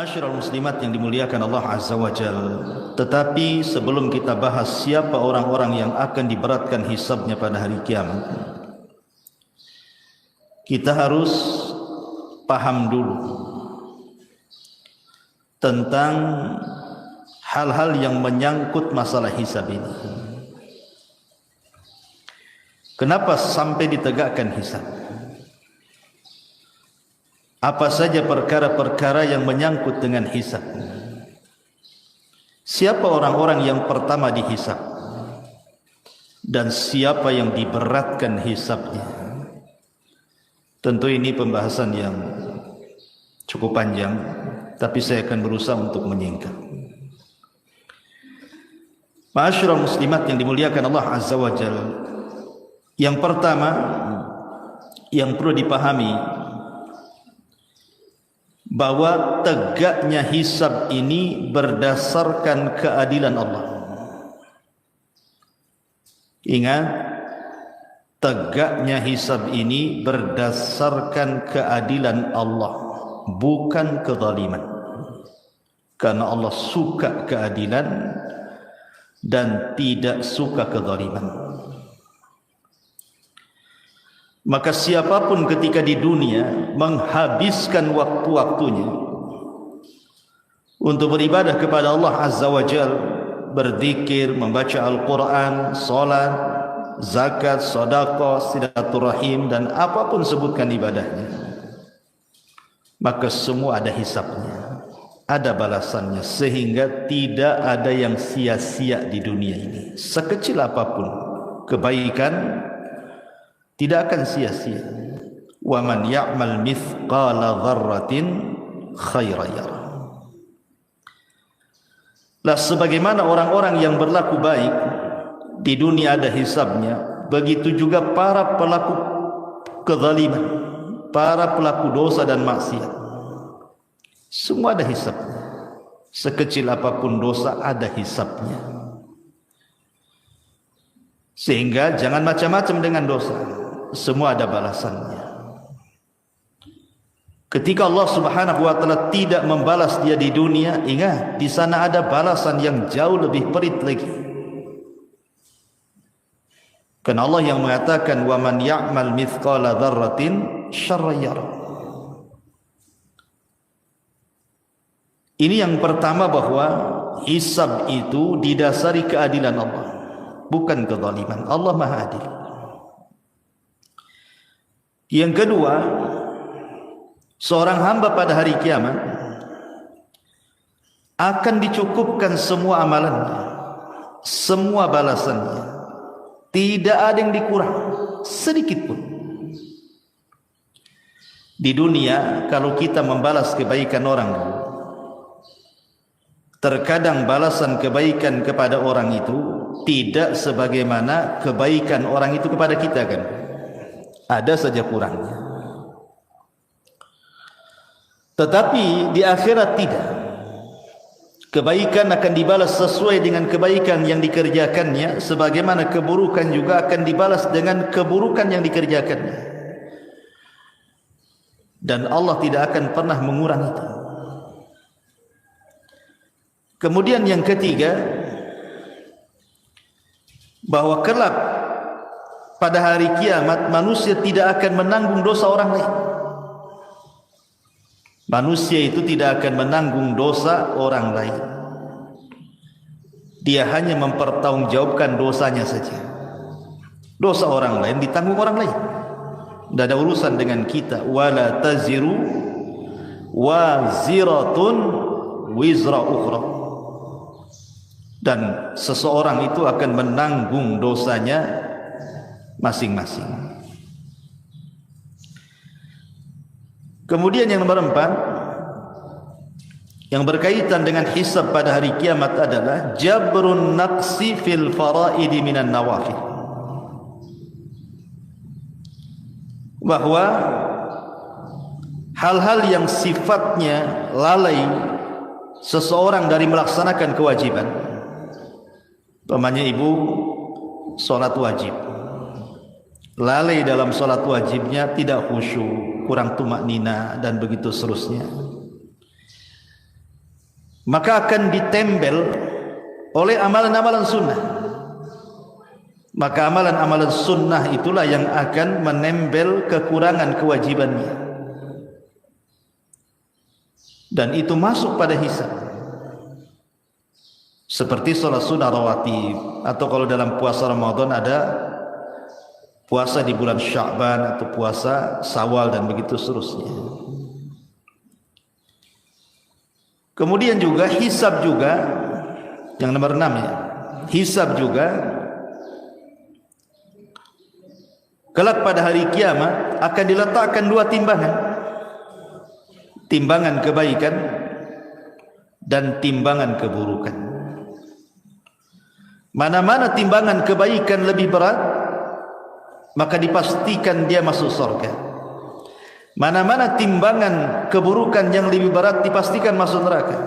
Ma'asyiral muslimat yang dimuliakan Allah Azza wa Jalla. Tetapi sebelum kita bahas siapa orang-orang yang akan diberatkan hisabnya pada hari kiamat, kita harus paham dulu tentang hal-hal yang menyangkut masalah hisab ini. Kenapa sampai ditegakkan hisab? Apa saja perkara-perkara yang menyangkut dengan hisab? Siapa orang-orang yang pertama dihisab? Dan siapa yang diberatkan hisabnya? Tentu ini pembahasan yang cukup panjang, tapi saya akan berusaha untuk menyingkat. Ma'asyiral muslimat yang dimuliakan Allah Azza wa Jalla, yang pertama yang perlu dipahami bahwa tegaknya hisab ini berdasarkan keadilan Allah. Ingat, tegaknya hisab ini berdasarkan keadilan Allah, bukan kezaliman. Karena Allah suka keadilan dan tidak suka kezaliman. Maka siapapun ketika di dunia menghabiskan waktu-waktunya untuk beribadah kepada Allah Azza wa Jalla, berzikir, membaca Al-Quran, salat, zakat, sedekah, silaturahim, dan apapun sebutkan ibadahnya, maka semua ada hisabnya, ada balasannya, sehingga tidak ada yang sia-sia di dunia ini. Sekecil apapun kebaikan tidak akan sia-sia. Wa man ya'mal mithqala dzarratin khairan yarah. Lah sebagaimana orang-orang yang berlaku baik di dunia ada hisabnya, begitu juga para pelaku kezaliman, para pelaku dosa dan maksiat, semua ada hisabnya. Sekecil apapun dosa ada hisabnya. Sehingga jangan macam-macam dengan dosa, semua ada balasannya. Ketika Allah Subhanahu wa taala tidak membalas dia di dunia, ingat di sana ada balasan yang jauh lebih perit lagi. Karena Allah yang mengatakan wa man ya'mal mithqala dzarratin syarran yarah. Ini yang pertama, bahwa hisab itu didasari keadilan Allah, bukan kezaliman. Allah Maha Adil. Yang kedua, seorang hamba pada hari kiamat akan dicukupkan semua amalannya, semua balasannya, tidak ada yang dikurang sedikit pun. Di dunia kalau kita membalas kebaikan orang, terkadang balasan kebaikan kepada orang itu tidak sebagaimana kebaikan orang itu kepada kita, kan? Ada saja kurangnya. Tetapi di akhirat tidak. Kebaikan akan dibalas sesuai dengan kebaikan yang dikerjakannya, sebagaimana keburukan juga akan dibalas dengan keburukan yang dikerjakannya. Dan Allah tidak akan pernah mengurangi itu. Kemudian yang ketiga, bahwa kelak pada hari kiamat manusia tidak akan menanggung dosa orang lain. Manusia itu tidak akan menanggung dosa orang lain. Dia hanya mempertanggungjawabkan dosanya saja. Dosa orang lain ditanggung orang lain. Tidak ada urusan dengan kita. Wala taziru waziratun wizra ukhra. Dan seseorang itu akan menanggung dosanya masing-masing. Kemudian yang nomor 4 yang berkaitan dengan hisab pada hari kiamat adalah jabrun naqsi fil faraidi minan nawafil. Bahwa hal-hal yang sifatnya lalai seseorang dari melaksanakan kewajiban, umpamanya ibu sholat wajib, lalai dalam sholat wajibnya, tidak khusyuk, kurang tumak nina, dan begitu seterusnya. maka akan ditempel oleh amalan-amalan sunnah. Maka amalan-amalan sunnah itulah yang akan menempel kekurangan kewajibannya, dan itu masuk pada hisab. Seperti sholat sunnah rawatib, atau kalau dalam puasa Ramadan ada puasa di bulan Sya'ban atau puasa Syawal dan begitu seterusnya. Kemudian juga hisab juga yang nomor 6 ya. Hisab juga kelak pada hari kiamat akan diletakkan 2 timbangan. Timbangan kebaikan dan timbangan keburukan. Mana-mana timbangan kebaikan lebih berat, maka dipastikan dia masuk surga. Mana-mana timbangan keburukan yang lebih berat, dipastikan masuk neraka.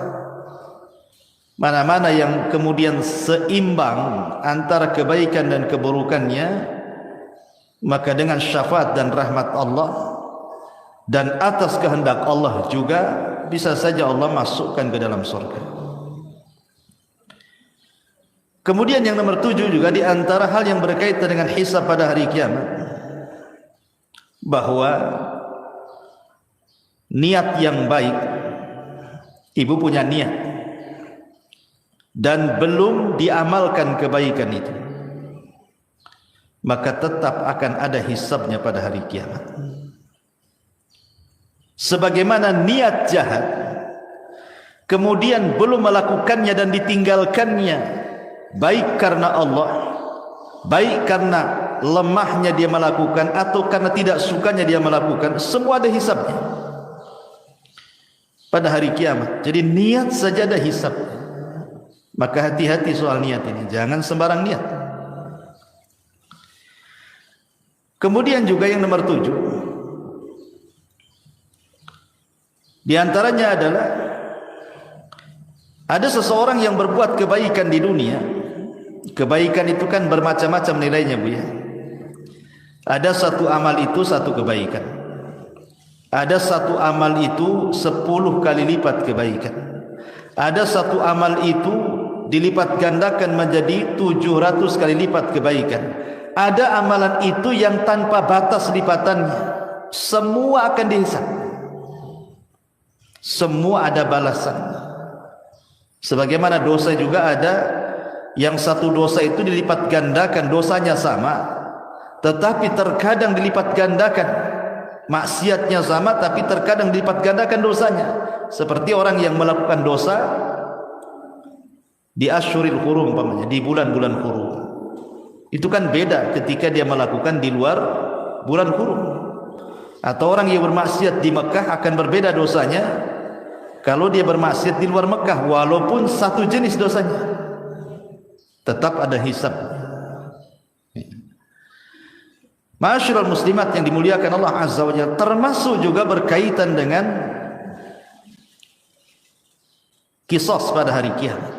Mana-mana yang kemudian seimbang antara kebaikan dan keburukannya, maka dengan syafaat dan rahmat Allah dan atas kehendak Allah juga bisa saja Allah masukkan ke dalam surga. Kemudian yang nomor 7 juga di antara hal yang berkaitan dengan hisab pada hari kiamat, bahwa niat yang baik, ibu punya niat dan belum diamalkan kebaikan itu, maka tetap akan ada hisabnya pada hari kiamat. Sebagaimana niat jahat kemudian belum melakukannya dan ditinggalkannya, baik karena Allah, baik karena lemahnya dia melakukan atau karena tidak sukanya dia melakukan, semua ada hisabnya pada hari kiamat. Jadi niat saja ada hisab. Maka hati-hati soal niat ini, jangan sembarang niat. Kemudian juga yang nomor 7, di antaranya adalah ada seseorang yang berbuat kebaikan di dunia. Kebaikan itu kan bermacam-macam nilainya, Bu ya. Ada satu amal itu satu kebaikan. Ada satu amal itu 10 kali lipat kebaikan. Ada satu amal itu dilipat gandakan menjadi 700 kali lipat kebaikan. Ada amalan itu yang tanpa batas lipatannya. Semua akan dihisab. Semua ada balasan. Sebagaimana dosa juga ada yang satu dosa itu dilipat gandakan, dosanya sama, tetapi terkadang dilipat gandakan. Maksiatnya sama, tapi terkadang dilipat gandakan dosanya. Seperti orang yang melakukan dosa di asyuril hurum, di bulan-bulan hurum. Itu kan beda ketika dia melakukan di luar bulan hurum. Atau orang yang bermaksiat di Mekah akan berbeda dosanya kalau dia bermaksiat di luar Mekah, walaupun satu jenis dosanya, tetap ada hisab. Ma'asyiral muslimat yang dimuliakan Allah Azza wa Jalla, termasuk juga berkaitan dengan qisas pada hari kiamat,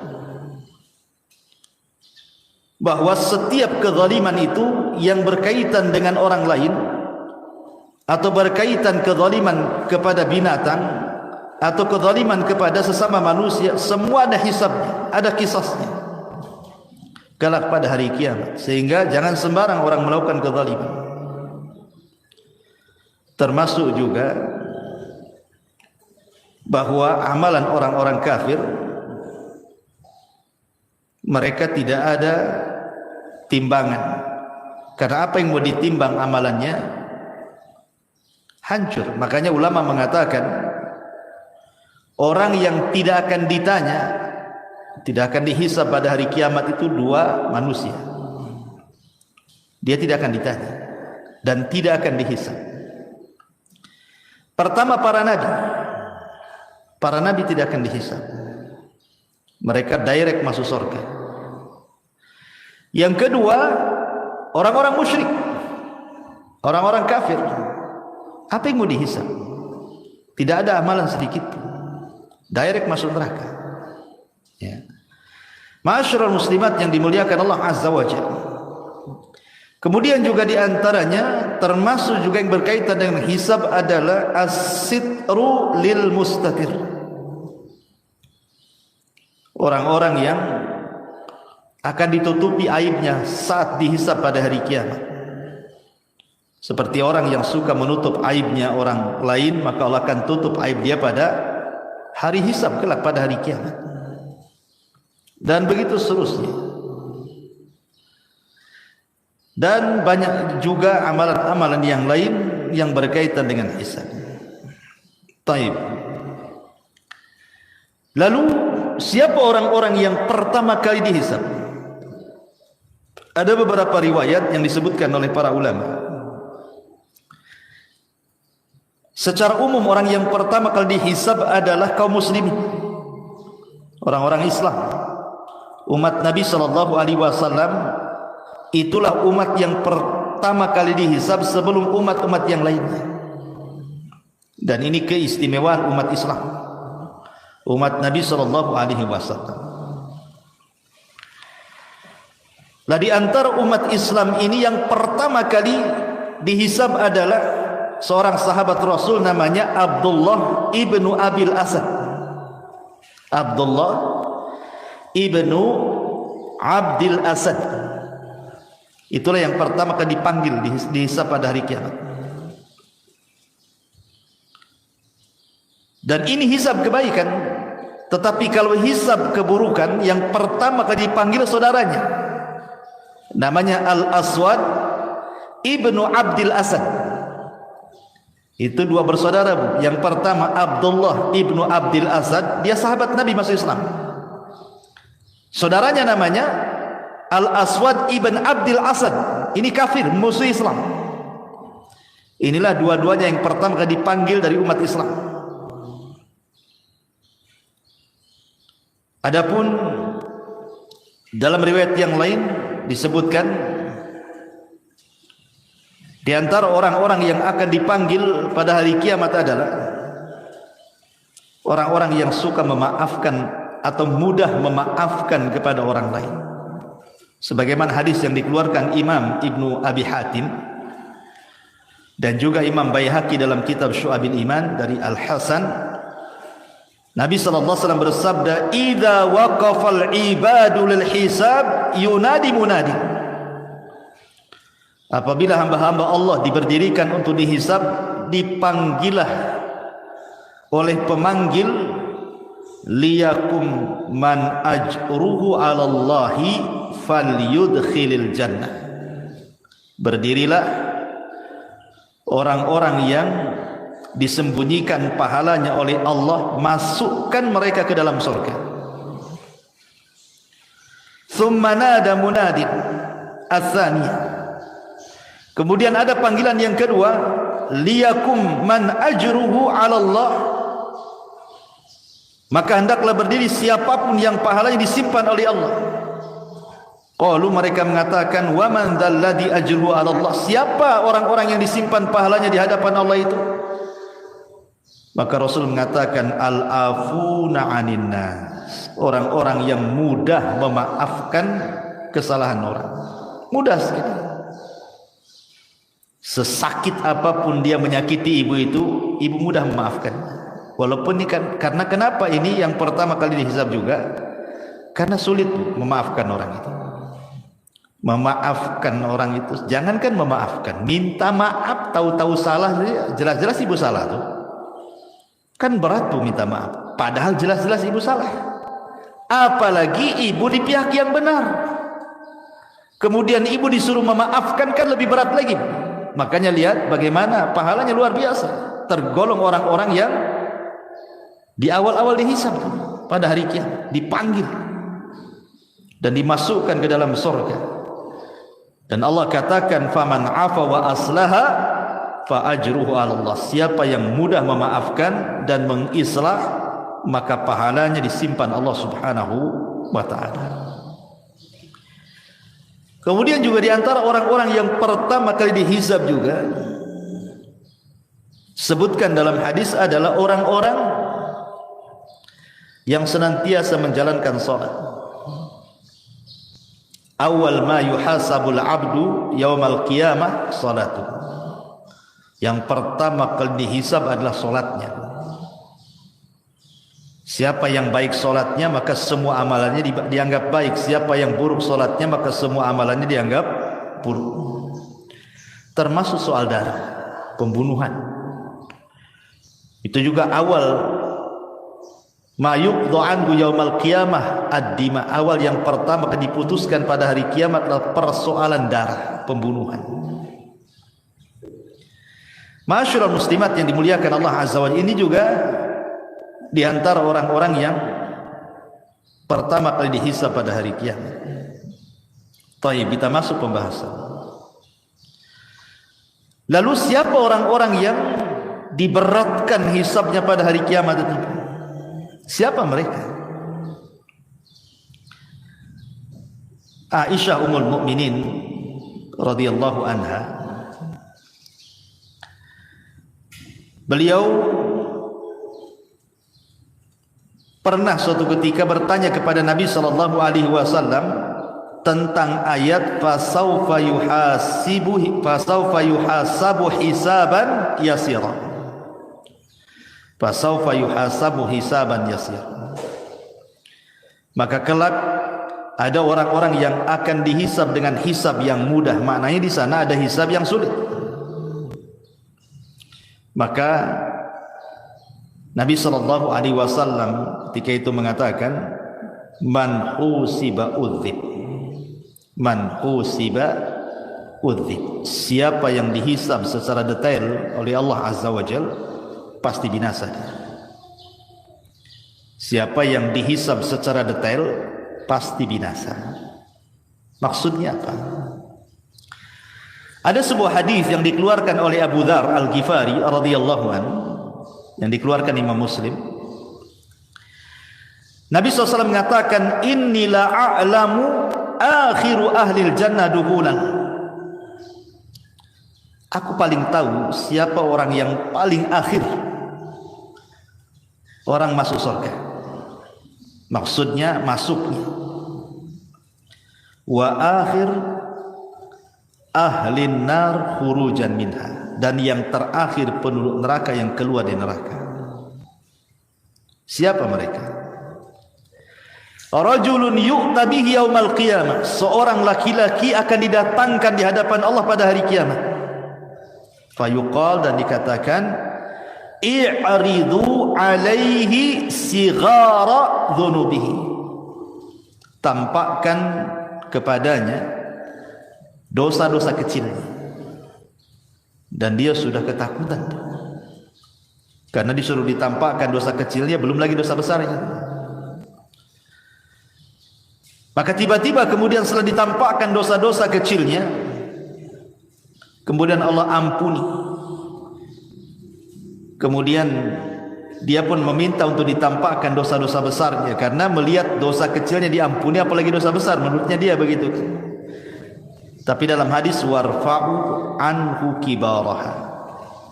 bahwa setiap kezaliman itu yang berkaitan dengan orang lain atau berkaitan kezaliman kepada binatang atau kezaliman kepada sesama manusia, semua ada hisabnya, ada qisasnya kelak pada hari kiamat. Sehingga jangan sembarang orang melakukan kezaliman. Termasuk juga bahwa amalan orang-orang kafir, mereka tidak ada timbangan, karena apa yang mau ditimbang amalannya hancur. Makanya ulama mengatakan orang yang tidak akan ditanya, tidak akan dihisab pada hari kiamat itu 2 manusia. Dia tidak akan ditanya dan tidak akan dihisab. Pertama, para nabi. Para nabi tidak akan dihisab. Mereka direct masuk surga. Yang kedua, orang-orang musyrik, orang-orang kafir. Apa yang mau dihisab? Tidak ada amalan sedikit, direct masuk neraka. Ya. Ma'asyiral muslimat yang dimuliakan Allah Azza wa Jalla. Kemudian juga di antaranya termasuk juga yang berkaitan dengan hisab adalah as-sitru lil mustatir. orang-orang yang akan ditutupi aibnya saat dihisab pada hari kiamat. Seperti orang yang suka menutup aibnya orang lain, maka Allah akan tutup aib dia pada hari hisab kelak, pada hari kiamat. Dan begitu seterusnya. Dan banyak juga amalan-amalan yang lain yang berkaitan dengan hisab. Taib. Lalu siapa orang-orang yang pertama kali dihisab? Ada beberapa riwayat yang disebutkan oleh para ulama. Secara umum orang yang pertama kali dihisab adalah kaum muslimin, orang-orang Islam, umat Nabi SAW. Itulah umat yang pertama kali dihisab sebelum umat-umat yang lainnya. Dan ini keistimewaan umat Islam, umat Nabi SAW. Lah di antara umat Islam ini yang pertama kali dihisab adalah seorang sahabat Rasul, namanya Abdullah ibnu Abil Asad. Abdullah ibnu Abdil Asad. Itulah yang pertama kali dipanggil dihisab pada hari kiamat. Dan ini hisab kebaikan. Tetapi kalau hisab keburukan, yang pertama kali dipanggil saudaranya, namanya Al-Aswad ibnu Abdil Asad. Itu dua bersaudara, Bu. Yang pertama Abdullah ibnu Abdil Asad, dia sahabat Nabi masuk Islam. Saudaranya namanya Al-Aswad ibn Abdil Asad. Ini kafir, musuh Islam. Inilah dua-duanya yang pertama kali dipanggil dari umat Islam. Adapun dalam riwayat yang lain disebutkan di antara orang-orang yang akan dipanggil pada hari kiamat adalah orang-orang yang suka memaafkan atau mudah memaafkan kepada orang lain. Sebagaimana hadis yang dikeluarkan Imam Ibnu Abi Hatim dan juga Imam Baihaqi dalam kitab Syu'abil Iman dari Al-Hasan, Nabi SAW bersabda, "Idza waqafal ibadu lil hisab yunadi munadi." Apabila hamba-hamba Allah diberdirikan untuk dihisab, dipanggillah oleh pemanggil, liyakum man ajruhu 'ala Allahi falyudkhilil jannah. Berdirilah orang-orang yang disembunyikan pahalanya oleh Allah, masukkan mereka ke dalam surga. Thumma nada munadin ats-tsaniyah. Kemudian ada panggilan yang kedua, liyakum man ajruhu 'ala Allah. Maka hendaklah berdiri siapapun yang pahalanya disimpan oleh Allah. Qalu, mereka mengatakan, wa man dzalladzi ajruhu 'ala Allah? Siapa orang-orang yang disimpan pahalanya di hadapan Allah itu? Maka Rasul mengatakan, al-afuna 'anin nas. Orang-orang yang mudah memaafkan kesalahan orang. Mudah sekali. Sesakit apapun dia menyakiti ibu itu, ibu mudah memaafkan. Walaupun ini kan, karena kenapa ini yang pertama kali dihisab juga? Karena sulit memaafkan orang itu. Memaafkan orang itu, jangankan memaafkan, minta maaf, tahu-tahu salah, jelas-jelas ibu salah tuh. Kan berat tuh minta maaf, padahal jelas-jelas ibu salah. Apalagi ibu di pihak yang benar. Kemudian ibu disuruh memaafkan, kan lebih berat lagi. Makanya lihat bagaimana pahalanya luar biasa. Tergolong orang-orang yang di awal-awal dihisab pada hari kiamat, dipanggil dan dimasukkan ke dalam surga. Dan Allah katakan, faman afa wa aslaha fa ajruhu 'ala Allah. Siapa yang mudah memaafkan dan mengislah, maka pahalanya disimpan Allah Subhanahu wa taala. Kemudian juga di antara orang-orang yang pertama kali dihisab juga sebutkan dalam hadis adalah orang-orang yang senantiasa menjalankan salat. Awal ma yuhasabul abdu yaumal qiyamah salatu. Yang pertama kali dihisab adalah salatnya. Siapa yang baik solatnya maka semua amalannya dianggap baik. Siapa yang buruk solatnya maka semua amalannya dianggap buruk. Termasuk soal darah, pembunuhan. Itu juga awal ma yuqda anhu yaumal qiyamah ad-dima. Awal yang pertama diputuskan pada hari kiamat adalah persoalan darah, pembunuhan. Ma'asyiral muslimat yang dimuliakan Allah Azza wa Jalla, ini juga di antara orang-orang yang pertama kali dihisab pada hari kiamat. Baik, kita masuk pembahasan. Lalu siapa orang-orang yang diberatkan hisabnya pada hari kiamat itu? Siapa mereka? Aisyah Ummul Mukminin radhiyallahu anha, beliau pernah suatu ketika bertanya kepada Nabi sallallahu alaihi wasallam tentang ayat fasaufa yuhasabu hisaban yasira. Fasaufa yuhasabu hisaban yasira. Maka kelak ada orang-orang yang akan dihisab dengan hisab yang mudah. Maknanya di sana ada hisab yang sulit. Maka Nabi sallallahu alaihi wasallam ketika itu mengatakan man husiba udzib. Man husiba udzib. Siapa yang dihisab secara detail oleh Allah Azza wa Jalla pasti binasa. Siapa yang dihisab secara detail pasti binasa. Maksudnya apa? Ada sebuah hadis yang dikeluarkan oleh Abu Dzar Al-Ghifari radhiyallahu anhu, yang dikeluarkan Imam Muslim. Nabi SAW mengatakan, inni la a'lamu akhiru ahlil jannah duhulan. Aku paling tahu siapa orang yang paling akhir orang masuk surga. Maksudnya masuknya. Wa akhir ahlin nar khurujan minha. Dan yang terakhir penduduk neraka yang keluar dari neraka. Siapa mereka? Rajulun yu'ta bihi yaumal qiyamah. Seorang laki-laki akan didatangkan di hadapan Allah pada hari kiamat. Fayuqal, dan dikatakan, i'ridu alaihi sighara dhunubihi. Tampakkan kepadanya dosa-dosa kecilnya. Dan dia sudah ketakutan. Karena disuruh ditampakkan dosa kecilnya, belum lagi dosa besarnya. Maka tiba-tiba kemudian setelah ditampakkan dosa-dosa kecilnya, kemudian Allah ampuni. Kemudian dia pun meminta untuk ditampakkan dosa-dosa besarnya, karena melihat dosa kecilnya diampuni, apalagi dosa besar, menurutnya dia begitu. Tapi dalam hadis warfa'u anhu kibaraha,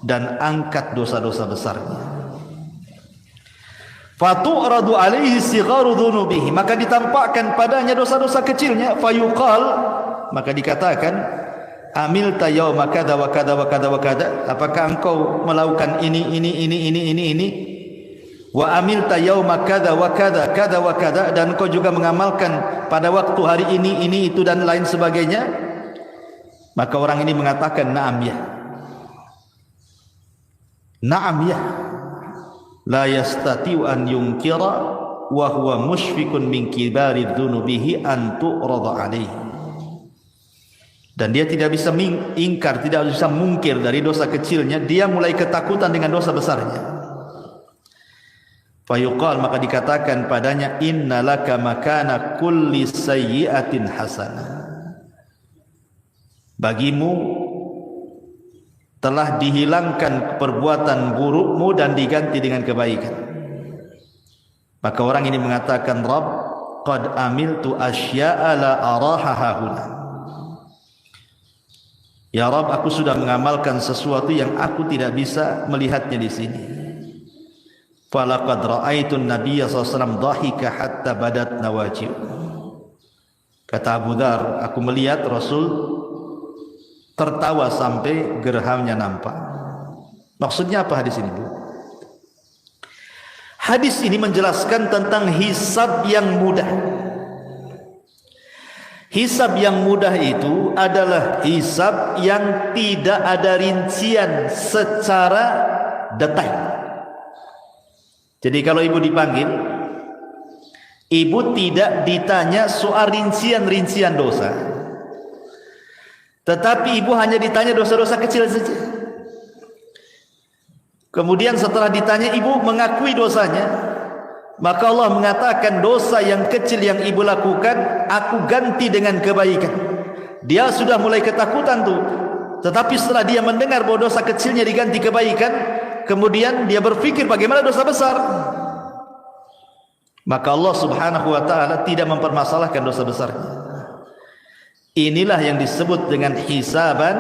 dan angkat dosa-dosa besarnya. Fatu'radu alaihi sigharu dhunubihi, maka ditampakkan padanya dosa-dosa kecilnya. Fayuqal, maka dikatakan, amilta yauma kadza wa kadza wa kadza wa kadza, apakah engkau melakukan ini wa amilta yauma kadza wa kadza kadza wa kadza, dan engkau juga mengamalkan pada waktu hari ini itu dan lain sebagainya. Maka orang ini mengatakan na'am ya. Na'am ya. La yastati'u an yunkira wa huwa mushfiqun min kibari dhunubihi an tu'rada alaihi. Dan dia tidak bisa ingkar, tidak bisa mungkir dari dosa kecilnya, dia mulai ketakutan dengan dosa besarnya. Fayuqal, maka dikatakan padanya, innalaka makana kulli sayyi'atin hasanah. Bagimu telah dihilangkan perbuatan burukmu dan diganti dengan kebaikan. Maka orang ini mengatakan, Rabb, qad amiltu asya'a la araha hahuna. Ya Rabb, aku sudah mengamalkan sesuatu yang aku tidak bisa melihatnya di sini. Falaqad ra'aitun nabiyya sallallahu alaihi wasallam dhahika hatta badat nawajib. Kata Abu Dzar, aku melihat Rasul tertawa sampai gerahmnya nampak. Maksudnya apa hadis ini, Bu? Hadis ini menjelaskan tentang hisab yang mudah. Hisab yang mudah itu adalah hisab yang tidak ada rincian secara detail. Jadi kalau ibu dipanggil, ibu tidak ditanya soal rincian-rincian dosa, tetapi ibu hanya ditanya dosa-dosa kecil saja. Kemudian setelah ditanya, ibu mengakui dosanya, maka Allah mengatakan dosa yang kecil yang ibu lakukan aku ganti dengan kebaikan. Dia sudah mulai ketakutan tuh, tetapi setelah dia mendengar bahwa dosa kecilnya diganti kebaikan, kemudian dia berpikir bagaimana dosa besar. Maka Allah subhanahu wa ta'ala tidak mempermasalahkan dosa besarnya. Inilah yang disebut dengan hisaban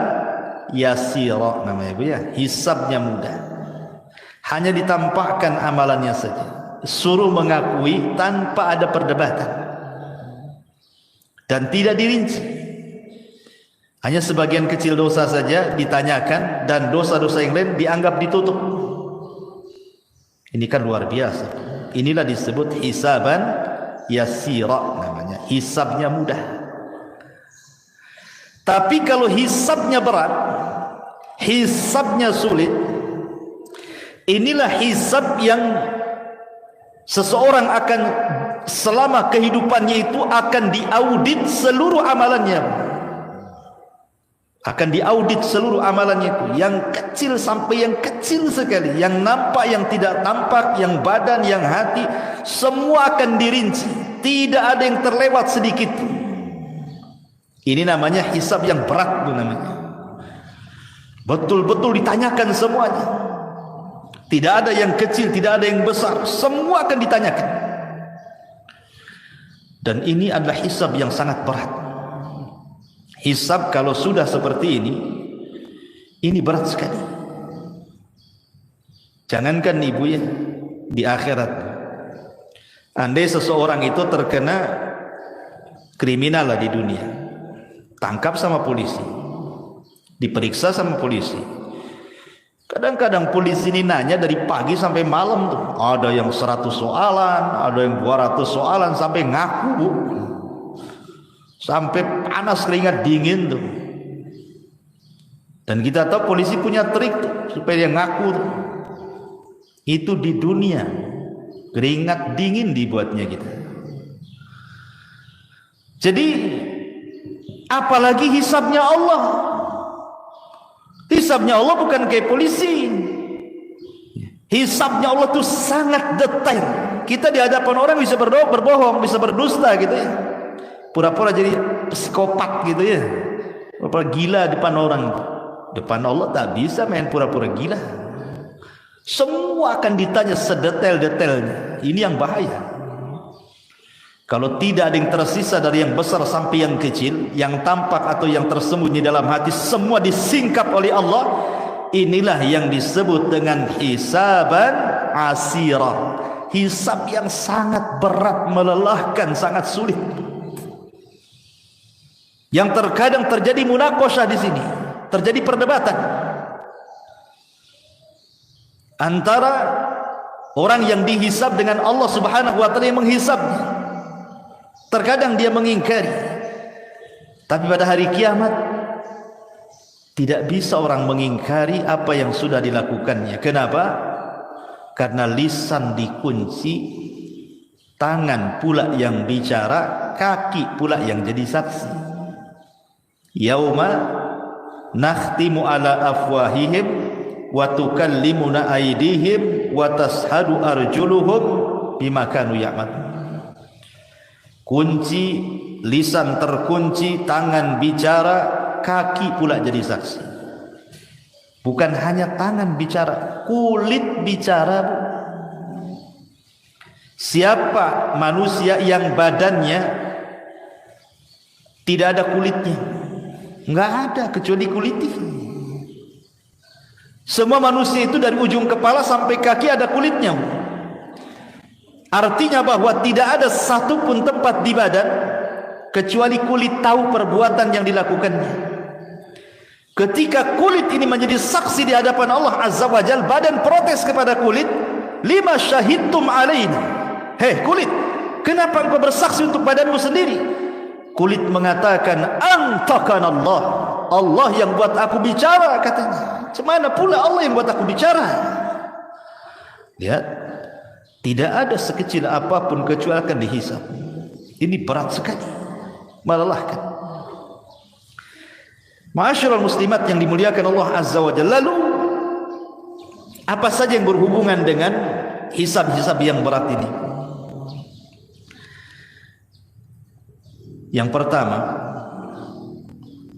yasira, namanya ibu ya, hisabnya mudah. Hanya ditampakkan amalannya saja, suruh mengakui tanpa ada perdebatan, dan tidak dirinci. Hanya sebagian kecil dosa saja ditanyakan, dan dosa-dosa yang lain dianggap ditutup. Ini kan luar biasa. Inilah disebut hisaban yasira, namanya hisabnya mudah. Tapi kalau hisabnya berat, hisabnya sulit, inilah hisab yang seseorang akan selama kehidupannya itu akan diaudit seluruh amalannya. Akan diaudit seluruh amalannya itu, yang kecil sampai yang kecil sekali, yang nampak, yang tidak tampak, yang badan, yang hati, semua akan dirinci. Tidak ada yang terlewat sedikit. Ini namanya hisab yang berat, itu namanya. Betul-betul ditanyakan semuanya. Tidak ada yang kecil, tidak ada yang besar, semua akan ditanyakan. Dan ini adalah hisab yang sangat berat. Hisab kalau sudah seperti ini berat sekali. Jangankan ibu ya, di akhirat, andai seseorang itu terkena kriminal lah di dunia, tangkap sama polisi, diperiksa sama polisi. Kadang-kadang polisi ini nanya dari pagi sampai malam tuh. Ada yang 100 soalan, ada yang 200 soalan, sampai ngaku bu. Sampai panas keringat dingin tuh. Dan kita tahu polisi punya trik tuh, supaya dia ngaku tuh. Itu di dunia, keringat dingin dibuatnya kita. Jadi apalagi hisabnya Allah. Hisabnya Allah bukan kayak polisi. Hisabnya Allah itu sangat detail. Kita di hadapan orang bisa berbohong, bisa berdusta gitu ya. Pura-pura jadi psikopat gitu ya. Pura-pura gila depan orang. Depan Allah tak bisa main pura-pura gila. Semua akan ditanya sedetail-detailnya. Ini yang bahaya. Kalau tidak ada yang tersisa dari yang besar sampai yang kecil, yang tampak atau yang tersembunyi dalam hati, semua disingkap oleh Allah. Inilah yang disebut dengan hisaban asira. Hisab yang sangat berat, melelahkan, sangat sulit. Yang terkadang terjadi munaqashah di sini, terjadi perdebatan antara orang yang dihisab dengan Allah Subhanahu wa taala yang menghisabnya. Terkadang dia mengingkari, tapi pada hari kiamat tidak bisa orang mengingkari apa yang sudah dilakukannya. Kenapa? Karena lisan dikunci, tangan pula yang bicara, kaki pula yang jadi saksi. Yauma nakhtimu ala afwahihim wa tukallimuna aydihim wa tashhadu arjuluhum bima kanu ya'malun. Kunci, lisan terkunci, tangan bicara, kaki pula jadi saksi. Bukan hanya tangan bicara, kulit bicara. Siapa manusia yang badannya tidak ada kulitnya? Enggak ada kecuali kulit ini. Semua manusia itu dari ujung kepala sampai kaki ada kulitnya. Artinya bahwa tidak ada satupun tempat di badan kecuali kulit tahu perbuatan yang dilakukannya. Ketika kulit ini menjadi saksi di hadapan Allah Azza wa Jalla, badan protes kepada kulit, lima syahidtum alaina. Hei kulit, kenapa engkau bersaksi untuk badanmu sendiri? Kulit mengatakan, antaqana Allah. Allah yang buat aku bicara, katanya. Semana pula Allah yang buat aku bicara. Lihat, tidak ada sekecil apapun kecuali akan dihisab. Ini berat sekali, melelahkan. Ma'asyiral muslimat yang dimuliakan Allah Azza wa Jalla. Lalu apa saja yang berhubungan dengan hisab-hisab yang berat ini? Yang pertama,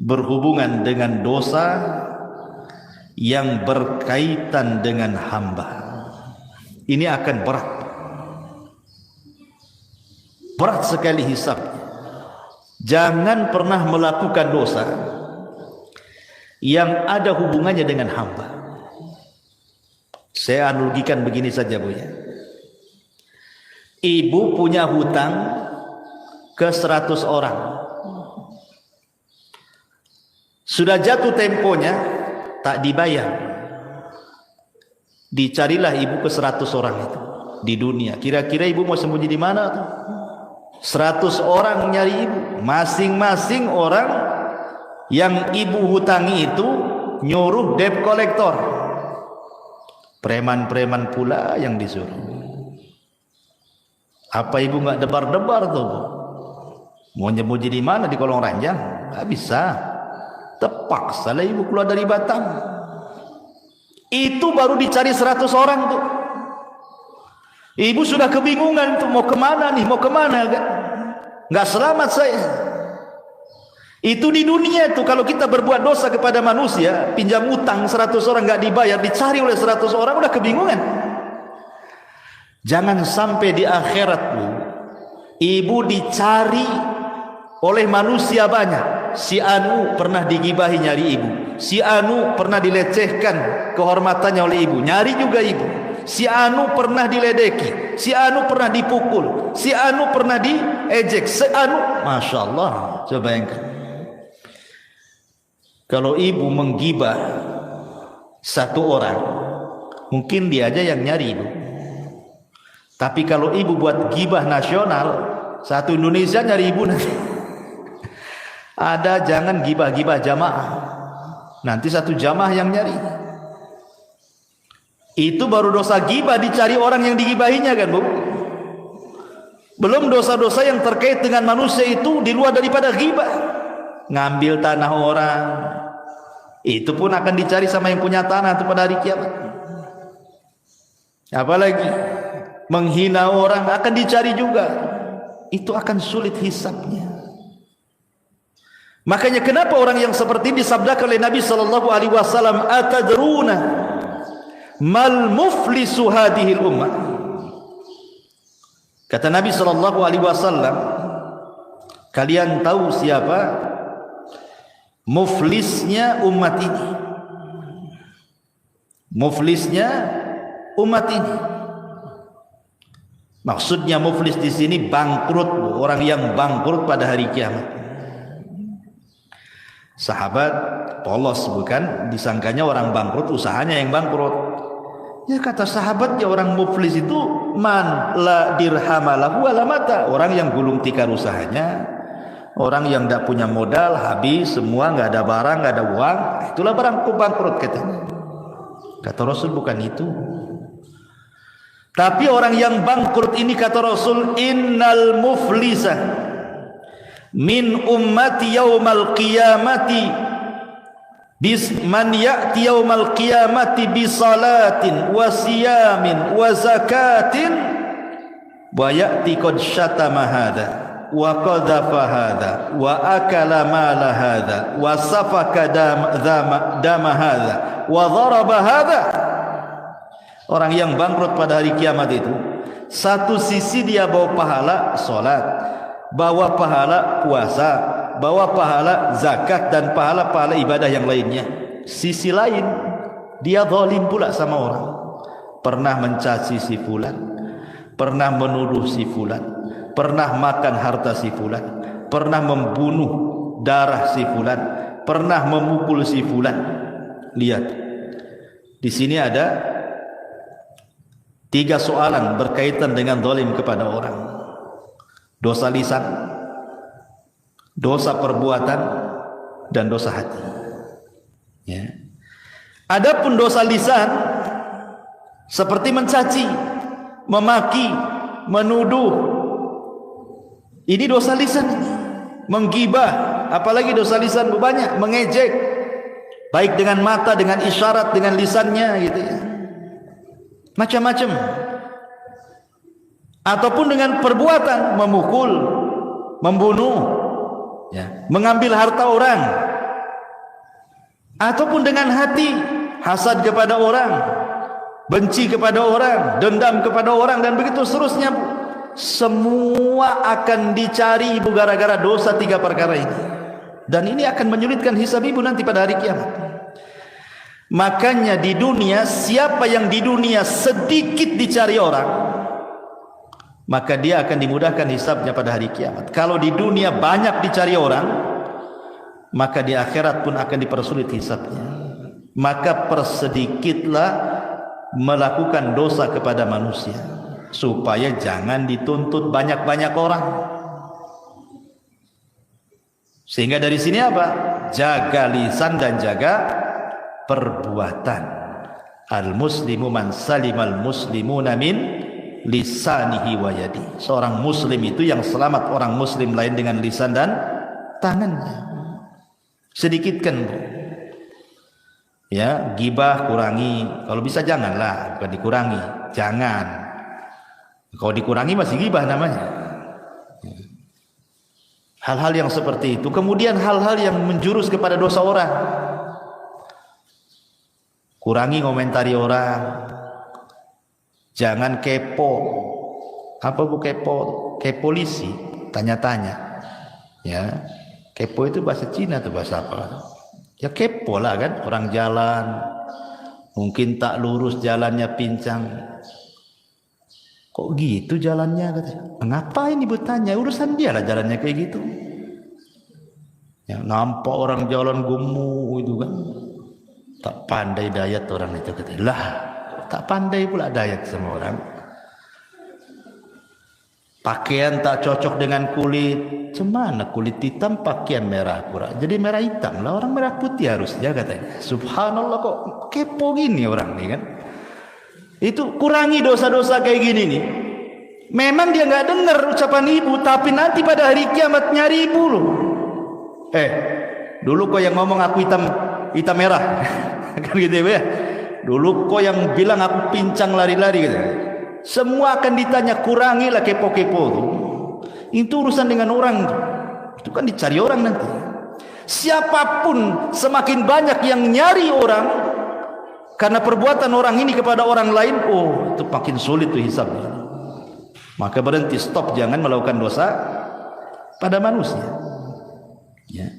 berhubungan dengan dosa yang berkaitan dengan hamba. Ini akan berat. Berat sekali hisab. Jangan pernah melakukan dosa yang ada hubungannya dengan hamba. Saya analogikan begini saja, Bu ya. Ibu punya hutang ke 100 orang. Sudah jatuh temponya, tak dibayar. Dicarilah ibu ke 100 orang itu di dunia. Kira-kira ibu mau sembunyi di mana tuh? 100 orang nyari ibu. Masing-masing orang yang ibu hutangi itu nyuruh debt collector. Preman-preman pula yang disuruh. Apa ibu nggak debar-debar tuh, Bu? Mau nyembunyi di mana? Di kolong ranjang? Nggak bisa. Terpaksa lah ibu keluar dari Batam. Itu baru dicari 100 orang tuh. Ibu sudah kebingungan tuh, mau kemana nih, mau kemana? Nggak selamat saya. Itu di dunia tuh, kalau kita berbuat dosa kepada manusia, pinjam utang 100 orang nggak dibayar, dicari oleh 100 orang, udah kebingungan. Jangan sampai di akhirat, Bu, ibu dicari oleh manusia banyak. Si Anu pernah digibahi, nyari ibu. Si Anu pernah dilecehkan kehormatannya oleh ibu, nyari juga ibu. Si Anu pernah diledeki, si Anu pernah dipukul, si Anu pernah diejek, si Anu, Masya Allah. Coba bayangkan, kalau ibu menggibah satu orang, mungkin dia aja yang nyari ibu. Tapi kalau ibu buat gibah nasional, satu Indonesia nyari ibu nanti. Ada, jangan gibah-gibah jamaah, nanti satu jamaah yang nyari. Itu baru dosa gibah, dicari orang yang digibahinya kan, Bu. Belum dosa-dosa yang terkait dengan manusia itu di luar daripada gibah. Ngambil tanah orang, itu pun akan dicari sama yang punya tanah itu pada hari kiamat. Apalagi menghina orang akan dicari juga. Itu akan sulit hisabnya. Makanya kenapa orang yang seperti ini disabdakan oleh Nabi sallallahu alaihi wasallam, atadruna mal muflisu hadhil ummah. Kata Nabi sallallahu alaihi wasallam, kalian tahu siapa muflisnya umat ini? Muflisnya umat ini. Maksudnya muflis di sini bangkrut, orang yang bangkrut pada hari kiamat. Sahabat polos, bukan disangkanya orang bangkrut usahanya yang bangkrut. Ya kata sahabat, ya orang muflis itu man la dirhamalahu wala mata, orang yang gulung tikar usahanya, orang yang tidak punya modal, habis semua, nggak ada barang, nggak ada uang, itulah barang bangkrut katanya. Kata Rasul bukan itu. Tapi orang yang bangkrut ini, kata Rasul, innal muflisa min ummati yaumal qiyamati man ya'ti yaumal qiyamati bi salatin wa siyamin wa zakatin wa ya'ti qad syatama hadha wa qadhafa hadha wa akala mala hadha wa safaka dama hadha wa dharaba hadha. Orang yang bangkrut pada hari kiamat itu, satu sisi dia bawa pahala salat, bawa pahala puasa, bawa pahala zakat dan pahala-pahala ibadah yang lainnya. Sisi lain dia zalim pula sama orang. Pernah mencaci si fulan, pernah menuduh si fulan, pernah makan harta si fulan, pernah membunuh darah si fulan, pernah memukul si fulan. Lihat, di sini ada 3 soalan berkaitan dengan zalim kepada orang. Dosa lisan, dosa perbuatan, dan dosa hati. Ya. Adapun dosa lisan seperti mencaci, memaki, menuduh. Ini dosa lisan, menggibah, apalagi dosa lisan banyak, mengejek, baik dengan mata, dengan isyarat, dengan lisannya gitu ya. Macam-macam. Ataupun dengan perbuatan, memukul, membunuh, ya, mengambil harta orang. Ataupun dengan hati, hasad kepada orang, benci kepada orang, dendam kepada orang, dan begitu seterusnya. Semua akan dicari ibu gara-gara dosa 3 perkara ini. Dan ini akan menyulitkan hisab ibu nanti pada hari kiamat. Makanya di dunia, siapa yang di dunia sedikit dicari orang, maka dia akan dimudahkan hisabnya pada hari kiamat. Kalau di dunia banyak dicari orang, maka di akhirat pun akan dipersulit hisabnya. Maka persedikitlah melakukan dosa kepada manusia, supaya jangan dituntut banyak-banyak orang. Sehingga dari sini apa? Jaga lisan dan jaga perbuatan. Al-muslimu man salimal muslimuna min lisanihi wa yadi. Seorang muslim itu yang selamat orang muslim lain dengan lisan dan tangannya. Sedikitkan, Bu. Ya, gibah kurangi. Kalau bisa janganlah, bukan dikurangi. Jangan. Kalau dikurangi masih gibah namanya. Hal-hal yang seperti itu. Kemudian hal-hal yang menjurus kepada dosa orang. Kurangi komentari orang. Jangan kepo. Apa Bu kepo? Kepolisi, tanya-tanya. Ya. Kepo itu bahasa Cina atau bahasa apa? Ya kepo lah kan, orang jalan mungkin tak lurus jalannya, pincang. Kok gitu jalannya katanya. Ngapain ibu tanya? Urusan dia lah jalannya kayak gitu. Ya, nampak orang jalan gemuk itu kan. Tak pandai dayat orang itu katanya. Lah, tak pandai pula dayat sama orang. Pakaian tak cocok dengan kulit. Cemana kulit hitam pakaian merah pura. Jadi merah hitam lah, orang merah putih harusnya katanya. Subhanallah, kok kepo gini orang nih kan. Itu kurangi dosa-dosa kayak gini nih. Memang dia nggak dengar ucapan ibu, tapi nanti pada hari kiamat nyari ibu loh. Dulu kok yang ngomong aku hitam merah. Kan gitu ya. Dulu kok yang bilang aku pincang lari-lari gitu. Semua akan ditanya, kurangilah kepo-kepo tuh. Itu urusan dengan orang. Itu kan dicari orang nanti. Siapapun semakin banyak yang nyari orang karena perbuatan orang ini kepada orang lain, oh itu makin sulit tuh hisabnya. Maka berhenti, stop, jangan melakukan dosa pada manusia. Ya.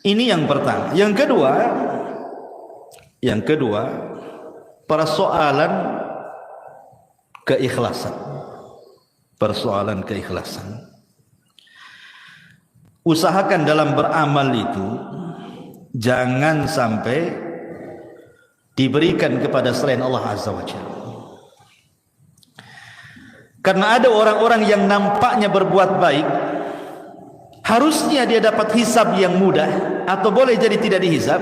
Ini yang pertama. Yang kedua, persoalan keikhlasan. Persoalan keikhlasan. Usahakan dalam beramal itu jangan sampai diberikan kepada selain Allah Azza wa Jalla. Karena ada orang-orang yang nampaknya berbuat baik, harusnya dia dapat hisab yang mudah, atau boleh jadi tidak dihisab.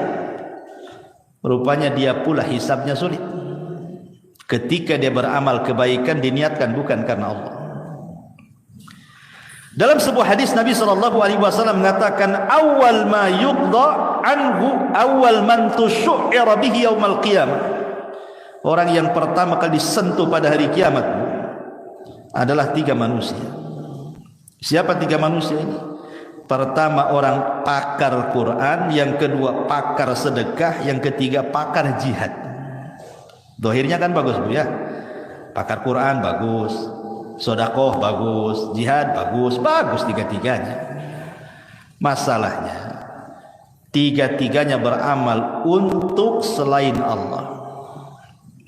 Rupanya dia pula hisabnya sulit. Ketika dia beramal kebaikan diniatkan bukan karena Allah. Dalam sebuah hadis Nabi SAW mengatakan, awal ma yuqda anhu awal man tusyu'ira bihi yaumal qiyamah. Orang yang pertama kali disentuh pada hari kiamat adalah 3 manusia. Siapa 3 manusia ini? Pertama orang pakar Quran, yang kedua pakar sedekah, yang ketiga pakar jihad. Dohirnya kan bagus Bu ya. Pakar Quran bagus, sedekah bagus, jihad bagus, bagus 3-tiganya. Masalahnya 3-tiganya beramal untuk selain Allah.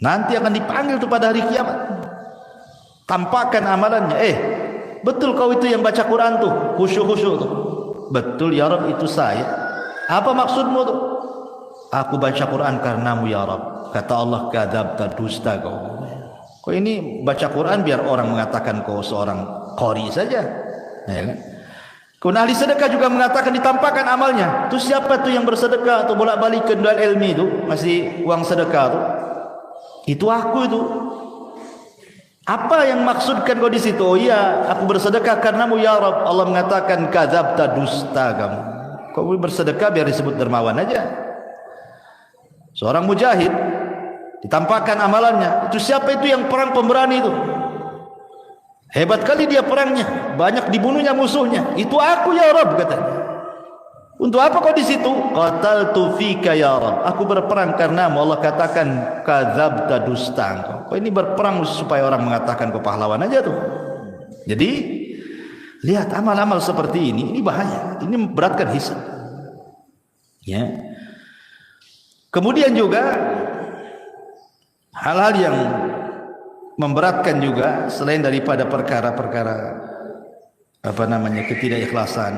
Nanti akan dipanggil tuh pada hari kiamat. Tampakkan amalannya. Betul kau itu yang baca Quran tuh, khusyuk-khusyuk tuh. Betul ya Rabb, itu saya. Apa maksudmu tuh? Aku baca Quran karenamu ya Rabb. Kata Allah, kadzabta, dusta kau. Kok ini baca Quran biar orang mengatakan kau seorang qari saja, ya kan? Kemudian ahli sedekah juga mengatakan ditampakkan amalnya. Itu siapa tuh yang bersedekah atau bolak-balik ke dual ilmi itu masih uang sedekah tuh? Itu aku itu. Apa yang maksudkan kau di situ? Oh iya, aku bersedekah karenamu ya Rabb. Allah mengatakan kadzabta, dusta kamu. Kau bersedekah biar disebut dermawan aja. Seorang mujahid ditampakkan amalannya. Itu siapa itu yang perang pemberani itu? Hebat kali dia perangnya, banyak dibunuhnya musuhnya. Itu aku ya Rabb, katanya. Untuk apa kau di situ? Qataltu fika ya Rabb. Aku berperang karenamu. Allah katakan kadzabta, dusta engkau. Kau ini berperang supaya orang mengatakan kau pahlawan aja tuh. Jadi lihat amal-amal seperti ini bahaya. Ini memberatkan hisab. Ya. Kemudian juga hal-hal yang memberatkan juga selain daripada perkara-perkara ketidakikhlasan.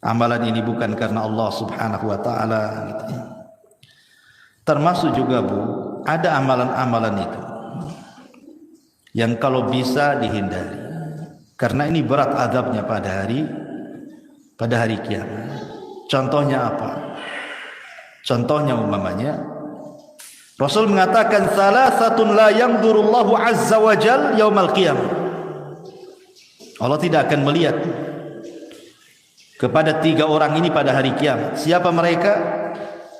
Amalan ini bukan karena Allah Subhanahu wa taala gitu. Termasuk juga Bu, ada amalan-amalan itu yang kalau bisa dihindari. Karena ini berat azabnya pada hari kiamat. Contohnya apa? Contohnya umpamanya Rasul mengatakan salasatun la yanzurullahu azza wa jal yaumal qiyamah. Allah tidak akan melihat kepada 3 orang ini pada hari kiamat. Siapa mereka?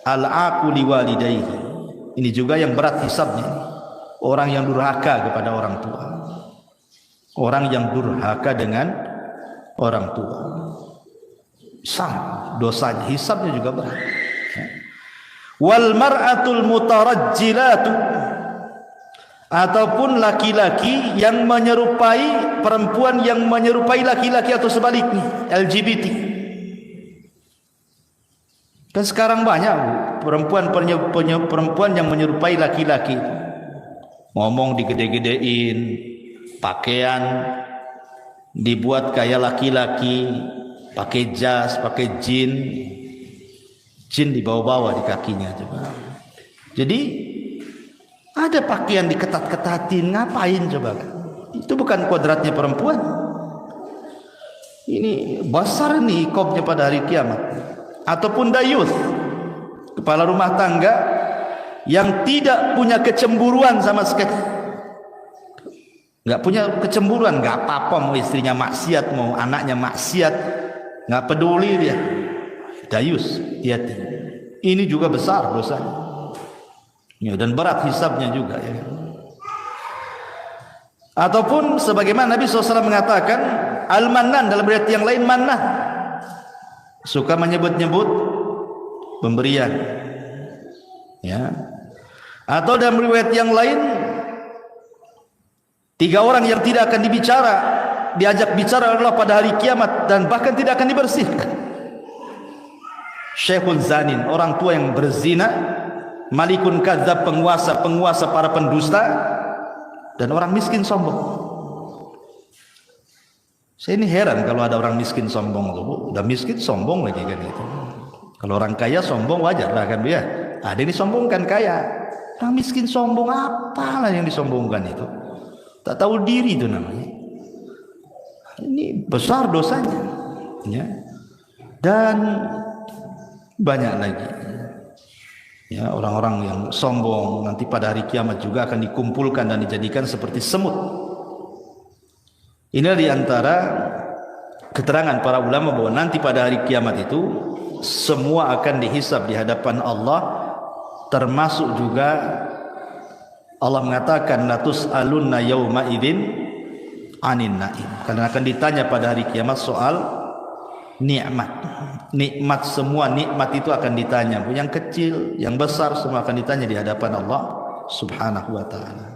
Al-aqu liwalidayhi. Ini juga yang berat hisabnya. Orang yang durhaka kepada orang tua. Orang yang durhaka dengan orang tua. Sama dosanya, hisabnya juga berat. Wal mar'atul mutarajjilatu, ataupun laki-laki yang menyerupai perempuan yang menyerupai laki-laki atau sebaliknya, LGBT. Dan sekarang banyak perempuan yang menyerupai laki-laki, ngomong digede-gedein, pakaian dibuat kayak laki-laki, pakai jas, pakai jin dibawa-bawa di kakinya coba. Jadi ada pakaian diketat-ketatin, ngapain coba? Itu bukan kodratnya perempuan. Ini besar nih ikobnya pada hari kiamat. Ataupun dayuth, kepala rumah tangga yang tidak punya kecemburuan sama sekali. Nggak punya kecemburuan, nggak apa-apa mau istrinya maksiat, mau anaknya maksiat, nggak peduli dia. Dayus, hati. Ini juga besar dosanya. Ya, dan berat hisabnya juga ya. Ataupun sebagaimana Nabi SAW mengatakan al-mannan, dalam riwayat yang lain mannah, suka menyebut-nyebut pemberian. Ya. Atau dalam riwayat yang lain 3 orang yang tidak akan diajak bicara adalah pada hari kiamat dan bahkan tidak akan dibersihkan. Syekhun zanin, orang tua yang berzina, malikun kadzab, penguasa para pendusta, dan orang miskin sombong. Saya ini heran kalau ada orang miskin sombong tuh, udah miskin sombong lagi kan itu. Kalau orang kaya sombong wajar lah kan ya. Ada yang disombongkan kaya, orang miskin sombong, apalah yang disombongkan itu? Tak tahu diri itu namanya. Ini besar dosanya, ya. Dan banyak lagi ya orang-orang yang sombong nanti pada hari kiamat juga akan dikumpulkan dan dijadikan seperti semut. Ini diantara keterangan para ulama bahwa nanti pada hari kiamat itu semua akan dihisab di hadapan Allah, termasuk juga Allah mengatakan latus alunna yauma idzin anin naim, karena akan ditanya pada hari kiamat soal nikmat, semua nikmat itu akan ditanya, yang kecil, yang besar semua akan ditanya di hadapan Allah Subhanahu wa taala.